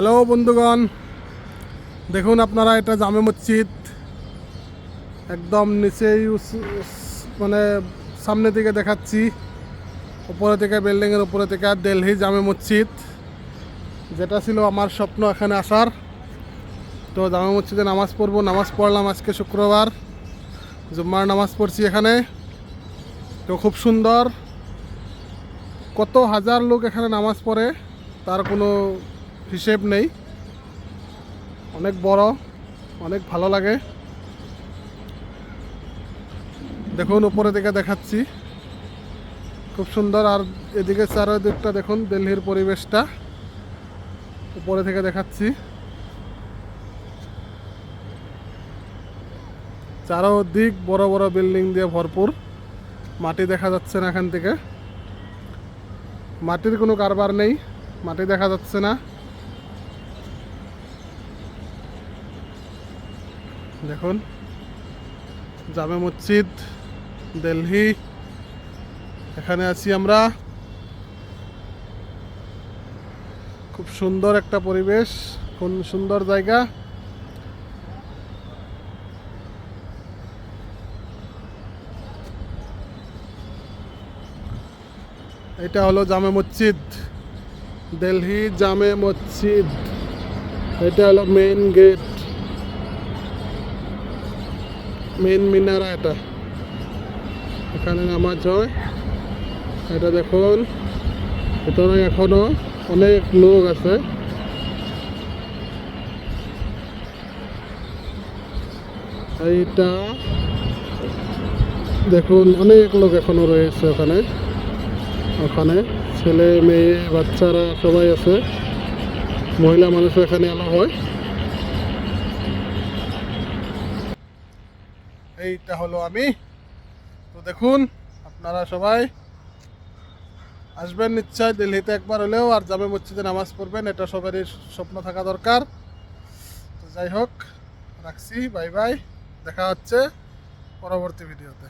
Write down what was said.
Hello বন্ধুগণ, দেখুন আপনারা এটা জামে মসজিদ একদম নিচেই মানে সামনে থেকে দেখাচ্ছি। উপরে থেকে বিল্ডিংয়ের উপরে থেকে দিল্লি জামে মসজিদ, যেটা ছিল আমার স্বপ্ন এখানে আসার। তো জামে মসজিদে নামাজ পড়বো, নামাজ পড়লাম আজকে শুক্রবার, জুম্মার নামাজ পড়ছি এখানে। তো খুব সুন্দর, কত হাজার লোক এখানে নামাজ পড়ে তার কোনো হিসেব নেই। অনেক বড়, অনেক ভালো লাগে। দেখুন উপরে থেকে দেখাচ্ছি, খুব সুন্দর। আর এদিকে চারিদিকটা দেখুন, দিল্লির পরিবেশটা উপরে থেকে দেখাচ্ছি। চারদিক বড় বড় বিল্ডিং দিয়ে ভরপুর। মাটি দেখা যাচ্ছে না এখান থেকে, মাটির কোনো কারবার নেই, মাটি দেখা যাচ্ছে না। দেখুন জামে মসজিদ দিল্লি, এখানে আছি আমরা। খুব সুন্দর একটা পরিবেশ, কোন সুন্দর জায়গা। এটা হলো জামে মসজিদ, দিল্লি জামে মসজিদ। এটা হলো মেইন গেট, মেইন মিনারা। এটা এখানে নামাজ হয়। এটা দেখুন, ভিতরে এখনো অনেক লোক আছে। এইটা দেখুন, অনেক লোক এখনো রয়েছে ওখানে। ওখানে ছেলে মেয়ে বাচ্চারা সবাই আছে, মহিলা মানুষও এখানে আনা হয়। এইটা হলো আমি। তো দেখুন আপনারা সবাই আসবেন নিশ্চয় দিল্লিতে একবার হলেও, আর জামে মসজিদে নামাজ পড়বেন, এটা সবারই স্বপ্ন থাকা দরকার। তো যাই হোক, রাখছি, বাই বাই, দেখা হচ্ছে পরবর্তী ভিডিওতে।